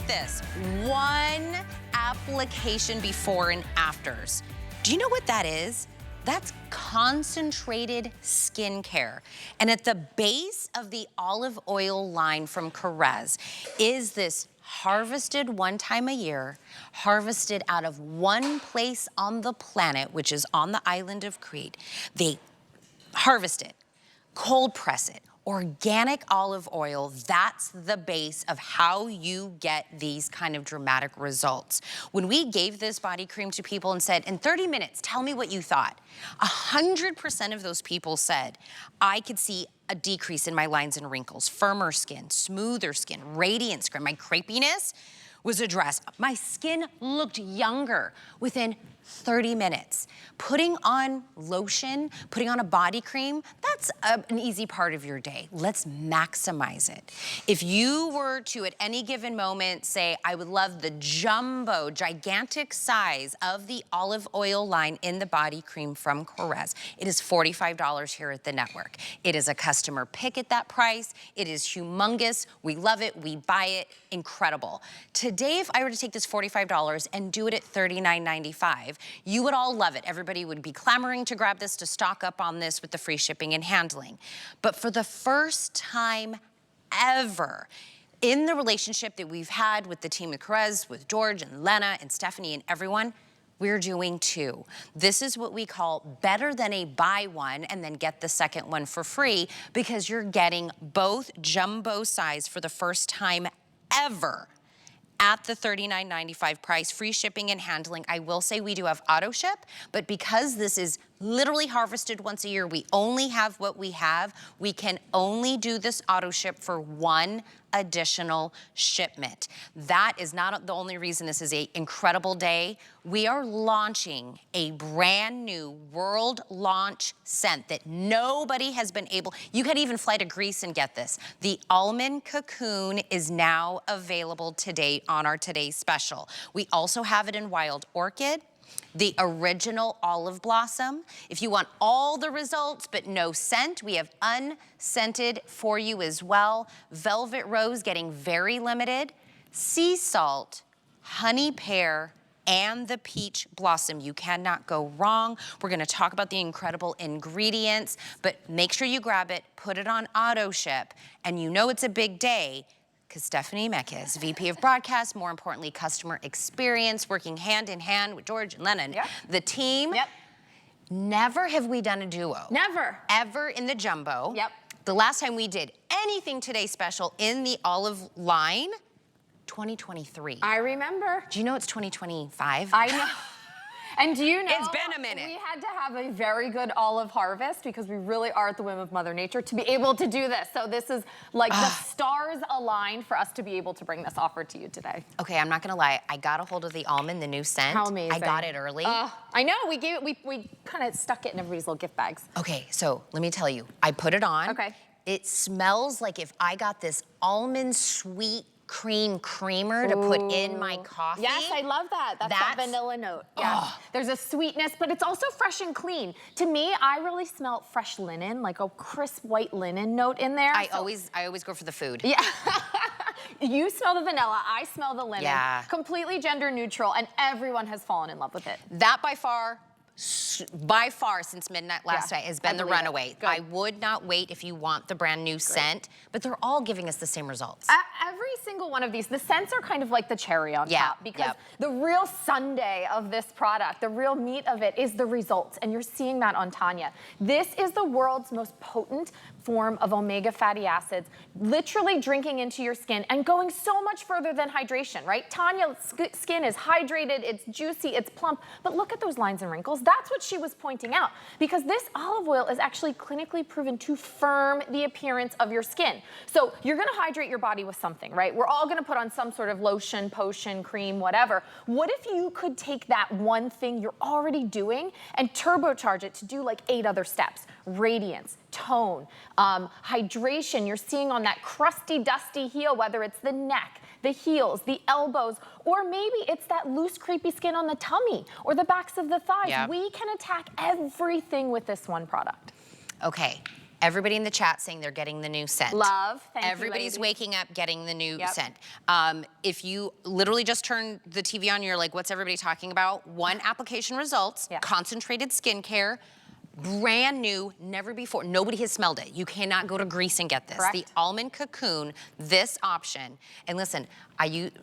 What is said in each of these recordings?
this. One application before and afters. Do you know what that is? That's concentrated skincare. And at the base of the olive oil line from Korres is this harvested one time a year, harvested out of one place on the planet, which is on the island of Crete. They harvest it, cold press it, organic olive oil, that's the base of how you get these kind of dramatic results. When we gave this body cream to people and said, in 30 minutes, tell me what you thought, 100% of those people said, I could see a decrease in my lines and wrinkles, firmer skin, smoother skin, radiant skin, my crepiness was addressed. My skin looked younger within 30 minutes. Putting on lotion, putting on a body cream, that's an easy part of your day. Let's maximize it. If you were to, at any given moment, say, I would love the jumbo, gigantic size of the olive oil line in the body cream from Korres, it is $45 here at the network. It is a customer pick at that price. It is humongous. We love it. We buy it. Incredible. Today, if I were to take this $45 and do it at $39.95, you would all love it. Everybody would be clamoring to grab this, to stock up on this with the free shipping and handling. But for the first time ever, in the relationship that we've had with the team at Korres, with George and Lena and Stephanie and everyone, we're doing two. This is what we call better than a buy one and then get the second one for free, because you're getting both jumbo size for the first time ever at the $39.95 price, free shipping and handling. I will say we do have auto ship, but because this is literally harvested once a year, we only have what we have. We can only do this auto ship for one additional shipment. That is not the only reason this is an incredible day. We are launching a brand new world launch scent that nobody has been able, you could even fly to Greece and get this. The Almond Cocoon is now available today on our today's special. We also have it in Wild Orchid, the original olive blossom. If you want all the results but no scent, we have unscented for you as well. Velvet Rose getting very limited. Sea salt, honey pear, and the peach blossom. You cannot go wrong. We're gonna talk about the incredible ingredients, but make sure you grab it, put it on auto ship, and you know it's a big day, because Stephanie Meckes, VP of Broadcast, more importantly, customer experience, working hand in hand with George and Lennon, the team. Never have we done a duo. Never. Ever in the jumbo. The last time we did anything today special in the olive line, 2023. I remember. Do you know it's 2025? I know. And do you know, it's been a minute. We had to have a very good olive harvest because we really are at the whim of Mother Nature to be able to do this. So this is like the stars aligned for us to be able to bring this offer to you today. Okay, I'm not gonna lie. I got a hold of the almond, the new scent. How amazing. I got it early. I know, we kind of stuck it in everybody's little gift bags. Okay, so let me tell you, I put it on. Okay. It smells like if I got this almond sweet cream creamer to put in my coffee. Yes, I love that. That's that vanilla note. Yeah. There's a sweetness, but it's also fresh and clean. To me, I really smell fresh linen, like a crisp white linen note in there. I always go for the food. Yeah. You smell the vanilla, I smell the linen. Yeah. Completely gender neutral, and everyone has fallen in love with it. That by far since midnight last night has been the runaway. I would not wait if you want the brand new scent, but they're all giving us the same results. Every single one of these, the scents are kind of like the cherry on top, because the real sundae of this product, the real meat of it is the results, and you're seeing that on Tanya. This is the world's most potent form of omega fatty acids, literally drinking into your skin and going so much further than hydration, right? Tanya's skin is hydrated, it's juicy, it's plump, but look at those lines and wrinkles. That's what she was pointing out, because this olive oil is actually clinically proven to firm the appearance of your skin. So you're gonna hydrate your body with something, right? We're all gonna put on some sort of lotion, potion, cream, whatever. What if you could take that one thing you're already doing and turbocharge it to do like 8 other steps? Radiance, tone, hydration you're seeing on that crusty, dusty heel, whether it's the neck, the heels, the elbows, or maybe it's that loose, creepy skin on the tummy or the backs of the thighs. We can attack everything with this one product. Okay, Everybody in the chat saying they're getting the new scent. Love, thank you, Everybody's waking up getting the new Yep. scent. If you literally just turn the TV on, you're like, what's everybody talking about? One application results, concentrated skincare, brand new, never before. Nobody has smelled it. You cannot go to Greece and get this. Correct. The Almond Cocoon, this option. And listen,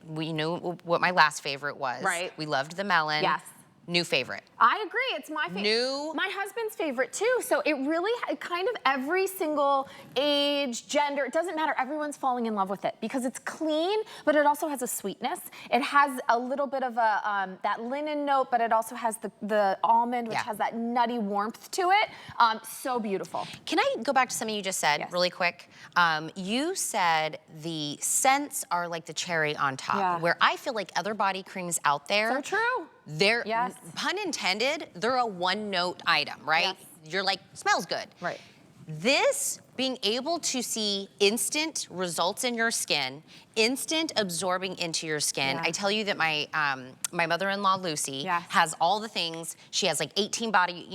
we knew what my last favorite was. Right. We loved the melon. Yes. New favorite. I agree, it's my favorite. New. My husband's favorite too, so it really, kind of every single age, gender, it doesn't matter, everyone's falling in love with it because it's clean, but it also has a sweetness. It has a little bit of a, that linen note, but it also has the almond, which has that nutty warmth to it. So beautiful. Can I go back to something you just said really quick? You said the scents are like the cherry on top, where I feel like other body creams out there. So true. They're, pun intended, they're a one-note item, right? Yes. You're like, smells good. Right. This, being able to see instant results in your skin, instant absorbing into your skin. I tell you that my my mother-in-law, Lucy, has all the things. She has like 18 body,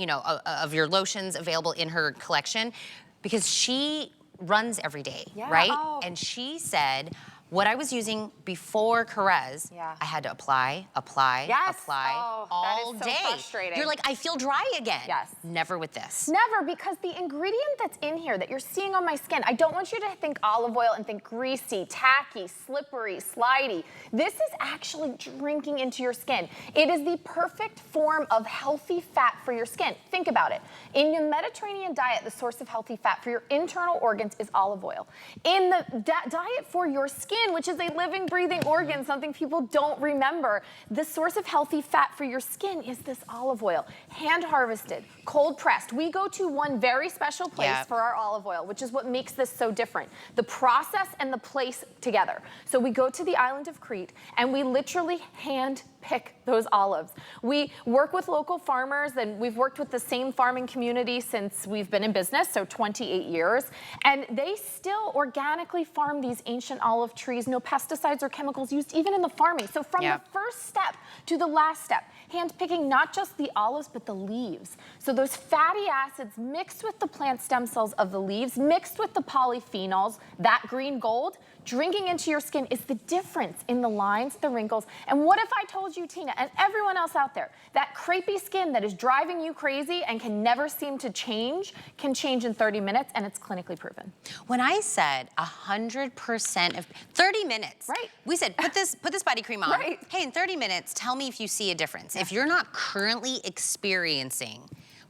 of your lotions available in her collection because she runs every day, right? Oh. And she said, what I was using before Korres, I had to apply all that is so day. frustrating. You're like, I feel dry again. Yes. Never with this. Never, because the ingredient that's in here that you're seeing on my skin, I don't want you to think olive oil and think greasy, tacky, slippery, slidey. This is actually drinking into your skin. It is the perfect form of healthy fat for your skin. Think about it. In your Mediterranean diet, the source of healthy fat for your internal organs is olive oil. In the diet for your skin, which is a living, breathing organ, something people don't remember, the source of healthy fat for your skin is this olive oil. Hand harvested, cold pressed. We go to one very special place for our olive oil, which is what makes this so different. The process and the place together. So we go to the island of Crete and we literally hand pick those olives. We work with local farmers, and we've worked with the same farming community since we've been in business, so 28 years. And they still organically farm these ancient olive trees, no pesticides or chemicals used even in the farming. So from the first step to the last step, hand picking not just the olives, but the leaves. So those fatty acids mixed with the plant stem cells of the leaves, mixed with the polyphenols, that green gold, drinking into your skin is the difference in the lines, the wrinkles. And what if I told you, Tina, and everyone else out there, that crepey skin that is driving you crazy and can never seem to change, can change in 30 minutes, and it's clinically proven. When I said 100% of 30 minutes, we said, put this body cream on. Hey, in 30 minutes, tell me if you see a difference. If you're not currently experiencing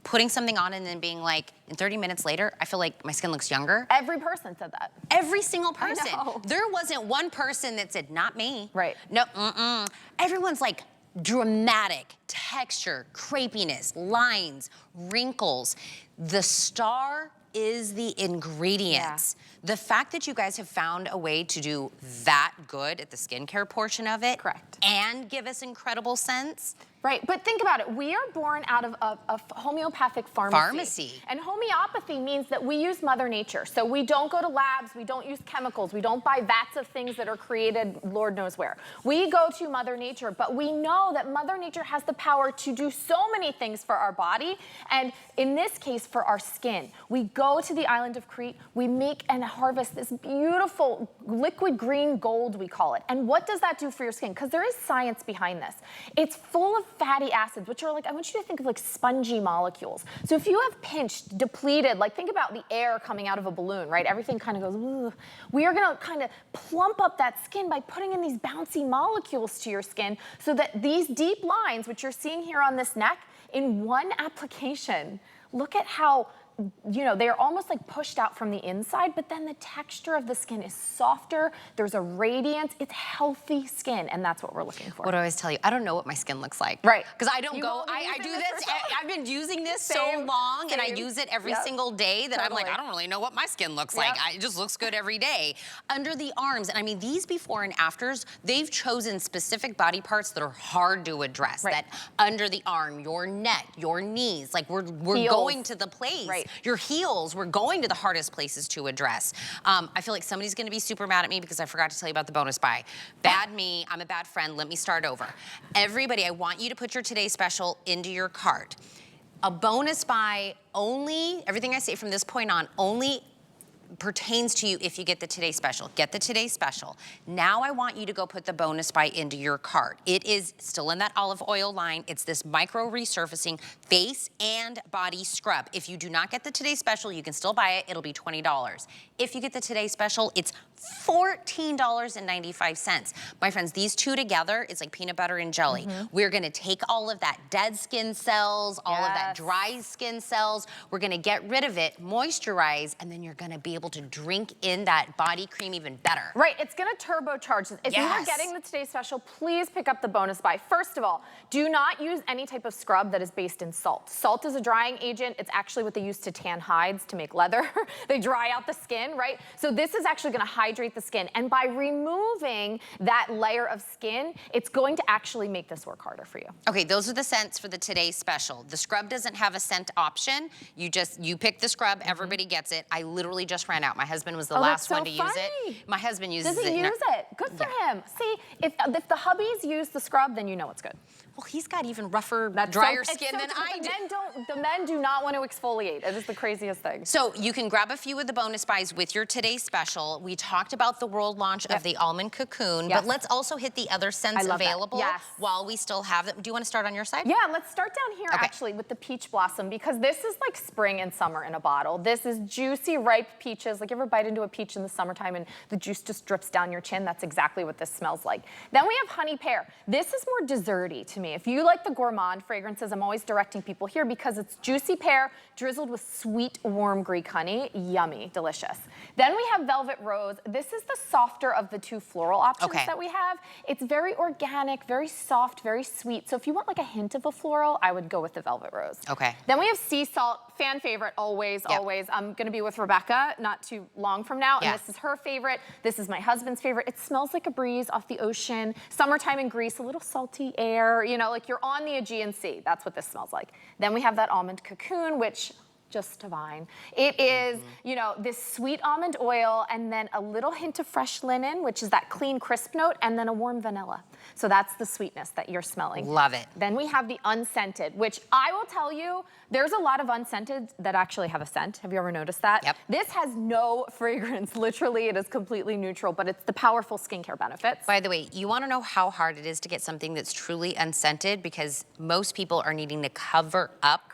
putting something on and then being like, in 30 minutes later, I feel like my skin looks younger. Every person said that. Every single person. I know. There wasn't one person that said, not me. Right. No, Everyone's like, dramatic, texture, crepiness, lines, wrinkles. The star is the ingredients. The fact that you guys have found a way to do that good at the skincare portion of it. Correct. And give us incredible scents. Right, but think about it. We are born out of a homeopathic pharmacy. And homeopathy means that we use Mother Nature. So we don't go to labs, we don't use chemicals, we don't buy vats of things that are created Lord knows where. We go to Mother Nature, but we know that Mother Nature has the power to do so many things for our body, and in this case, for our skin. We go to the island of Crete, we make and harvest this beautiful liquid green gold, we call it. And what does that do for your skin? Because there is science behind this. It's full of fatty acids, which are like, I want you to think of like spongy molecules. So if you have pinched, depleted, like think about the air coming out of a balloon, right? Everything kind of goes, ugh. We are gonna kind of plump up that skin by putting in these bouncy molecules to your skin so that these deep lines, which you're seeing here on this neck, in one application, look at how, you know, they're almost like pushed out from the inside, but then the texture of the skin is softer. There's a radiance. It's healthy skin, and that's what we're looking for. What do I always tell you? I don't know what my skin looks like. Right. Because I don't go, I do this, I've been using this so long, and I use it every single day that I'm like, I don't really know what my skin looks like. It just looks good every day. Under the arms, and I mean, these before and afters, they've chosen specific body parts that are hard to address. That under the arm, your neck, your knees, like we're going to the place. Your heels, we're going to the hardest places to address. I feel like somebody's gonna be super mad at me because I forgot to tell you about the bonus buy. Bad me, I'm a bad friend, let me start over. Everybody, I want you to put your Today Special into your cart. A bonus buy only, everything I say from this point on, only pertains to you if you get the Today Special. Get the Today Special. Now I want you to go put the bonus buy into your cart. It is still in that olive oil line. It's this micro resurfacing face and body scrub. If you do not get the Today Special, you can still buy it. It'll be $20. If you get the Today Special, it's $14.95. My friends, these two together, it's like peanut butter and jelly. We're gonna take all of that dead skin cells, all of that dry skin cells. We're gonna get rid of it, moisturize, and then you're gonna be able to drink in that body cream even better. Right, it's gonna turbocharge. If you are getting the Today Special, please pick up the bonus buy. First of all, do not use any type of scrub that is based in salt. Salt is a drying agent. It's actually what they use to tan hides to make leather. They dry out the skin, right? So this is actually gonna hydrate the skin. And by removing that layer of skin, it's going to actually make this work harder for you. Okay, those are the scents for the Today Special. The scrub doesn't have a scent option. You pick the scrub, everybody gets it. I literally just ran out. My husband was the last one to use it. My husband uses it. Does he use it? Good for him. See, if the hubbies use the scrub, then you know it's good. Well, he's got even rougher, drier skin than I do. The men do not want to exfoliate. It is the craziest thing. So you can grab a few of the bonus buys with your Today Special. We talked about the world launch of the Almond Cocoon, but let's also hit the other scents available while we still have them. Do you want to start on your side? Yeah, let's start down here actually with the peach blossom, because this is like spring and summer in a bottle. This is juicy, ripe peaches. Like, you ever bite into a peach in the summertime and the juice just drips down your chin? That's exactly what this smells like. Then we have honey pear. This is more desserty to me. If you like the gourmand fragrances, I'm always directing people here because it's juicy pear drizzled with sweet, warm Greek honey. Yummy, delicious. Then we have velvet rose. This is the softer of the two floral options that we have. It's very organic, very soft, very sweet. So if you want like a hint of a floral, I would go with the velvet rose. Then we have sea salt, fan favorite, always, always. I'm gonna be with Rebecca not too long from now, and this is her favorite. This is my husband's favorite. It smells like a breeze off the ocean. Summertime in Greece, a little salty air, you know, like you're on the Aegean Sea. That's what this smells like. Then we have that almond cocoon, which just divine. It is, you know, this sweet almond oil and then a little hint of fresh linen, which is that clean, crisp note, and then a warm vanilla. So that's the sweetness that you're smelling. Love it. Then we have the unscented, which I will tell you, there's a lot of unscented that actually have a scent. Have you ever noticed that? This has no fragrance. Literally, it is completely neutral, but it's the powerful skincare benefits. By the way, you want to know how hard it is to get something that's truly unscented, because most people are needing to cover up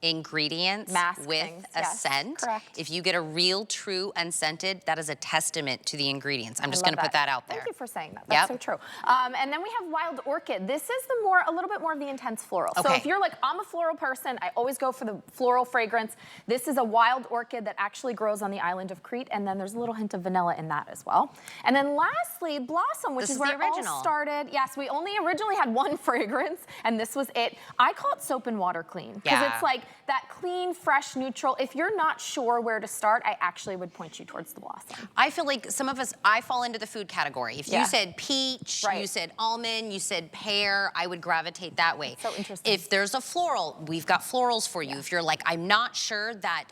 ingredients with a scent. If you get a real, true unscented, that is a testament to the ingredients. I'm just going to put that out there. Thank you for saying that. That's so true. And then we have wild orchid. This is a little bit more of the intense floral. So if you're like, I'm a floral person, I always go for the floral fragrance. This is a wild orchid that actually grows on the island of Crete, and then there's a little hint of vanilla in that as well. And then lastly, blossom, which is where it all started. Yes, we only originally had one fragrance, and this was it. I call it soap and water clean, because it's like that clean, fresh, neutral. If you're not sure where to start, I actually would point you towards the blossom. I feel like some of us, I fall into the food category. If you said peach, you said almond, you said pear, I would gravitate that way. So interesting. If there's a floral, we've got florals for you. If you're like, I'm not sure that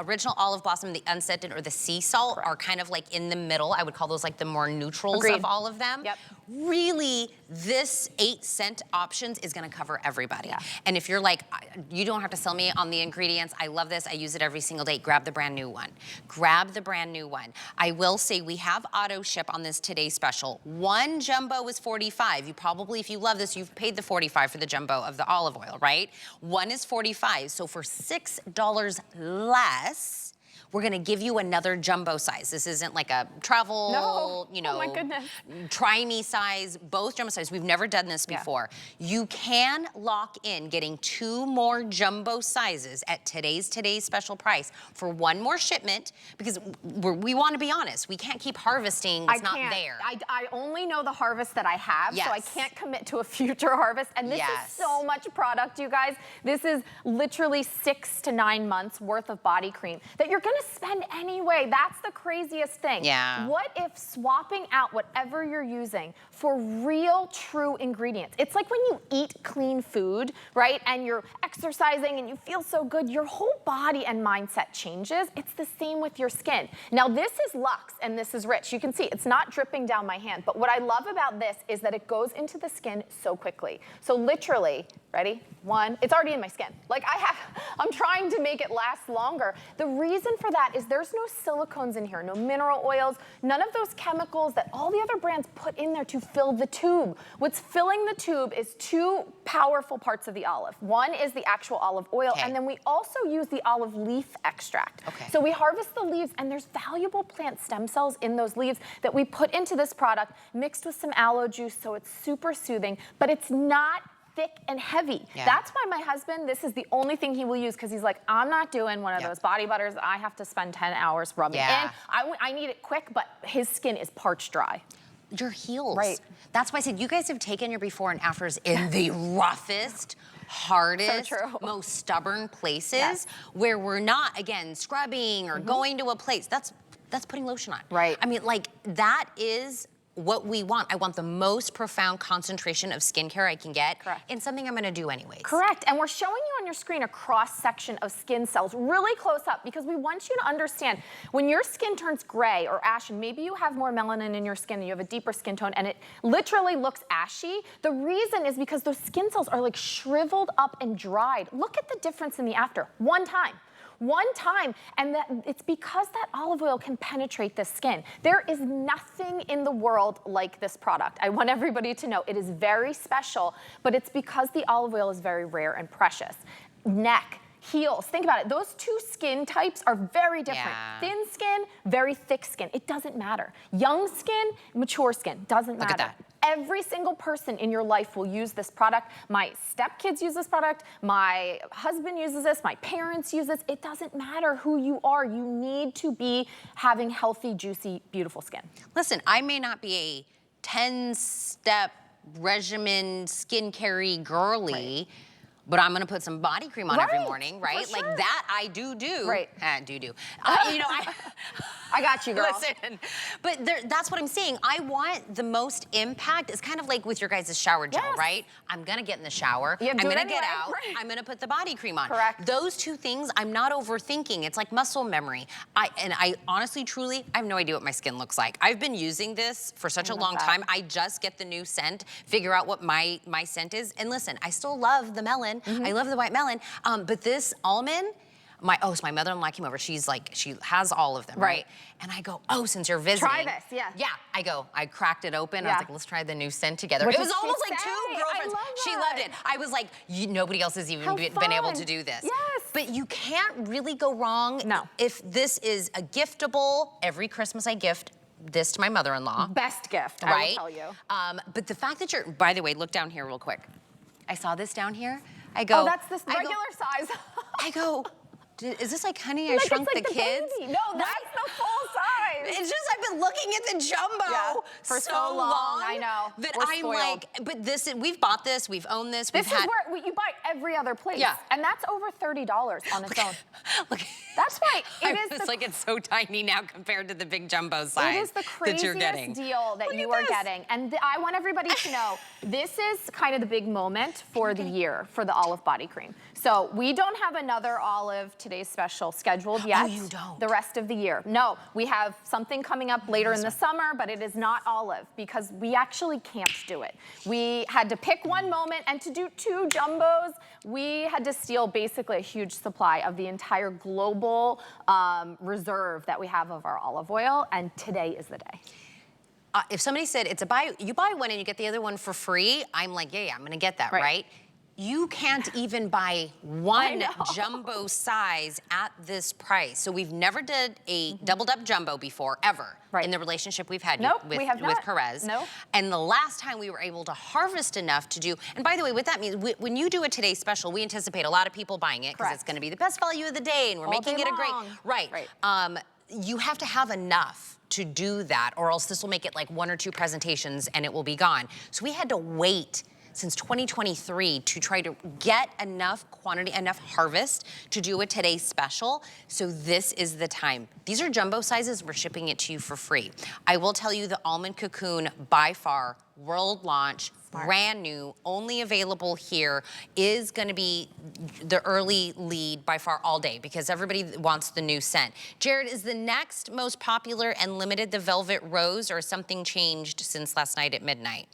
original olive blossom, the unscented, or the sea salt are kind of like in the middle. I would call those like the more neutrals of all of them. Really, this 8 scent options is gonna cover everybody. And if you're like, you don't have to sell me on the ingredients, I love this, I use it every single day, grab the brand new one. Grab the brand new one. I will say we have auto ship on this Today Special. One jumbo is $45. You probably, if you love this, you've paid the $45 for the jumbo of the olive oil, right? One is $45, so for $6 less, we're gonna give you another jumbo size. This isn't like a travel, you know, try me size, both jumbo size. We've never done this before. You can lock in getting 2 more jumbo sizes at today's special price for 1 more shipment, because we wanna be honest, we can't keep harvesting what's not there. I only know the harvest that I have, so I can't commit to a future harvest. And this is so much product, you guys. This is literally 6 to 9 months worth of body cream that you're gonna gonna spend anyway. That's the craziest thing. Yeah. What if swapping out whatever you're using for real, true ingredients? It's like when you eat clean food, right? And you're exercising and you feel so good, your whole body and mindset changes. It's the same with your skin. Now this is Luxe and this is Rich. You can see it's not dripping down my hand, but what I love about this is that it goes into the skin so quickly. So literally, ready? One, it's already in my skin. Like I'm trying to make it last longer. The reason for that is there's no silicones in here, no mineral oils, none of those chemicals that all the other brands put in there to fill the tube. What's filling the tube is two powerful parts of the olive. One is the actual olive oil, and then we also use the olive leaf extract. So we harvest the leaves, and there's valuable plant stem cells in those leaves that we put into this product, mixed with some aloe juice, so it's super soothing, but it's not thick and heavy. That's why my husband, this is the only thing he will use, because he's like, I'm not doing one of those body butters. I have to spend 10 hours rubbing in. I need it quick, but his skin is parched dry. Your heels. That's why I said you guys have taken your before and afters in the roughest, hardest, most stubborn places where we're not, again, scrubbing or going to a place. That's putting lotion on. I mean, like, that is what we want. I want the most profound concentration of skincare I can get in something I'm gonna do anyways. And we're showing you on your screen a cross section of skin cells really close up, because we want you to understand when your skin turns gray or ashen, maybe you have more melanin in your skin and you have a deeper skin tone and it literally looks ashy. The reason is because those skin cells are like shriveled up and dried. Look at the difference in the after. One time, and it's because that olive oil can penetrate the skin. There is nothing in the world like this product. I want everybody to know it is very special, but it's because the olive oil is very rare and precious. Neck, heels, think about it. Those two skin types are very different. Thin skin, very thick skin. It doesn't matter. Young skin, mature skin, doesn't matter. Look at that. Every single person in your life will use this product. My stepkids use this product. My husband uses this. My parents use this. It doesn't matter who you are. You need to be having healthy, juicy, beautiful skin. Listen, I may not be a 10-step regimen skincare-y girly, but I'm gonna put some body cream on every morning, right? Like that I do. You know, I got you, girl. Listen, but that's what I'm saying. I want the most impact. It's kind of like with your guys' shower gel, right? I'm gonna get in the shower. I'm gonna get out. I'm gonna put the body cream on. Those two things, I'm not overthinking. It's like muscle memory. I honestly, truly, I have no idea what my skin looks like. I've been using this for such a long time. I just get the new scent, figure out what my scent is. And listen, I still love the melon. I love the white melon. But this almond, so my mother-in-law came over. She's like, she has all of them, right? And I go, oh, since you're visiting. Try this, I cracked it open. I was like, let's try the new scent together. It was almost like two girlfriends. She loved it. I was like, nobody else has even been able to do this. But you can't really go wrong if this is a giftable. Every Christmas I gift this to my mother-in-law. Best gift, I will tell you. But the fact that by the way, look down here real quick. I saw this down here. I go, oh, that's this regular size. I go, is this like Honey, I Shrunk the Kids? Baby. No, that's the full size. It's just I've been looking at the jumbo for so long. I know. That I'm like, but this, we've bought this, we've owned this. This is where you buy every other place. And that's over $30 on its own. Look. That's why it's like it's so tiny now compared to the big jumbo size. It is the craziest deal that you are getting. And I want everybody to know, this is kind of the big moment for the year for the olive body cream. So we don't have another olive today's special scheduled yet. Oh, you don't? The rest of the year. No, we have something coming up later in the summer, but it is not olive because we actually can't do it. We had to pick one moment, and to do two jumbos, we had to steal basically a huge supply of the entire global reserve that we have of our olive oil, and today is the day. If somebody said you buy one and you get the other one for free, I'm like, yeah, I'm gonna get that, right? You can't even buy one jumbo size at this price. So we've never did a doubled up jumbo before, ever, in the relationship we've had with Korres. And the last time we were able to harvest enough to do, and by the way, what that means, when you do a Today Special, we anticipate a lot of people buying it because it's gonna be the best value of the day and we're making it a great, you have to have enough to do that, or else this will make it like one or two presentations and it will be gone. So we had to wait since 2023 to try to get enough quantity, enough harvest to do a today's special. So this is the time. These are jumbo sizes. We're shipping it to you for free. I will tell you the Almond Cocoon, by far, world launch, brand new, only available here, is gonna be the early lead by far all day because everybody wants the new scent. Jared, is the next most popular and limited the Velvet Rose, or has something changed since last night at midnight?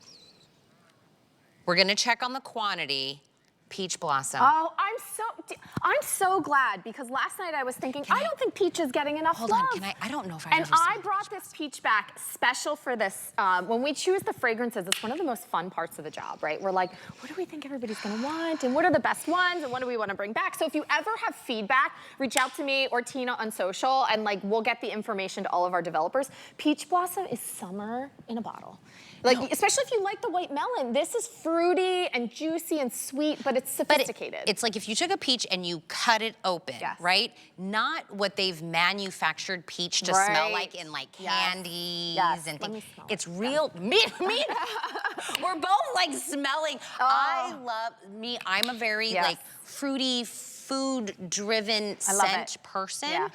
We're gonna check on the quantity. Peach Blossom. Oh, I'm so glad, because last night I was thinking, I don't think peach is getting enough love. Hold on, I don't know if I And I brought this peach back special for this. When we choose the fragrances, it's one of the most fun parts of the job, right? We're like, what do we think everybody's gonna want? And what are the best ones? And what do we wanna bring back? So if you ever have feedback, reach out to me or Tina on social, and like, we'll get the information to all of our developers. Peach Blossom is summer in a bottle. Like, especially if you like the white melon. This is fruity and juicy and sweet, but it's sophisticated. It's like if you took a peach and you cut it open, right? Not what they've manufactured peach to smell like in like candies and things. It's real. Me. We're both like smelling. I'm a very like fruity, food-driven scent person.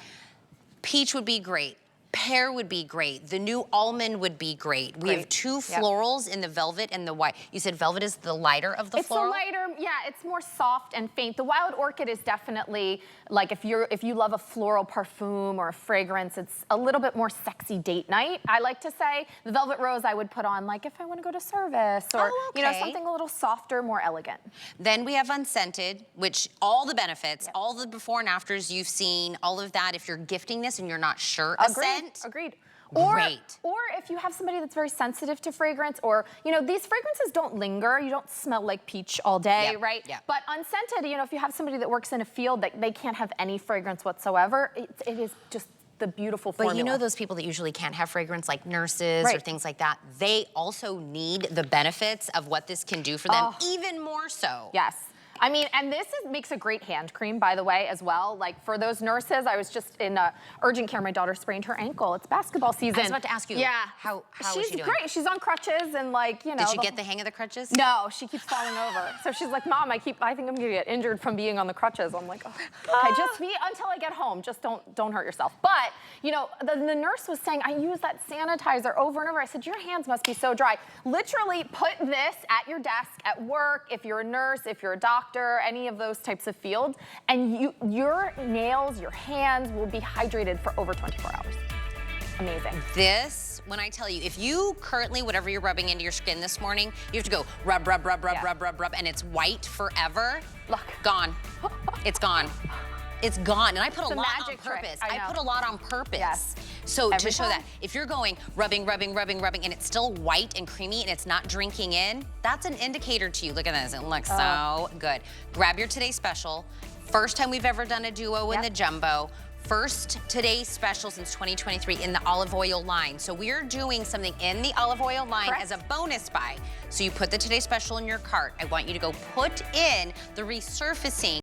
Peach would be great. Pear would be great. The new almond would be great. We have two florals in the velvet and the white. You said velvet is the lighter of the floral? It's the lighter, it's more soft and faint. The wild orchid is definitely, like if you love a floral perfume or a fragrance, it's a little bit more sexy date night, I like to say. The velvet rose I would put on like if I want to go to service or you know, something a little softer, more elegant. Then we have unscented, which all the benefits, all the before and afters you've seen, all of that. If you're gifting this and you're not sure a scent, Agreed. Or if you have somebody that's very sensitive to fragrance, or, you know, these fragrances don't linger. You don't smell like peach all day, right? But unscented, you know, if you have somebody that works in a field that they can't have any fragrance whatsoever, it is just the beautiful formula. But you know those people that usually can't have fragrance, like nurses or things like that, they also need the benefits of what this can do for them, even more so. Yes. I mean, and this makes a great hand cream, by the way, as well. Like for those nurses, I was just in urgent care. My daughter sprained her ankle. It's basketball season. I was about to ask you, how is she doing? She's great. She's on crutches and like, you know. Did she get the hang of the crutches? No, she keeps falling over. So she's like, Mom, I think I'm gonna get injured from being on the crutches. I'm like, okay, just be until I get home. Just don't hurt yourself. But, you know, the nurse was saying, I use that sanitizer over and over. I said, your hands must be so dry. Literally put this at your desk at work, if you're a nurse, if you're a doctor, any of those types of fields, and your nails, your hands will be hydrated for over 24 hours. Amazing. This, when I tell you, if you currently, whatever you're rubbing into your skin this morning, you have to go rub, rub, rub, rub, rub, rub, rub, and it's white forever. Look. Gone. It's gone. It's gone, and I put a lot on purpose. I put a lot on purpose. So to show that, if you're going rubbing, rubbing, rubbing, rubbing, and it's still white and creamy and it's not drinking in, that's an indicator to you. Look at this, it looks so good. Grab your Today Special. First time we've ever done a duo in the jumbo. First Today Special since 2023 in the olive oil line. So we're doing something in the olive oil line as a bonus buy. So you put the Today Special in your cart. I want you to go put in the resurfacing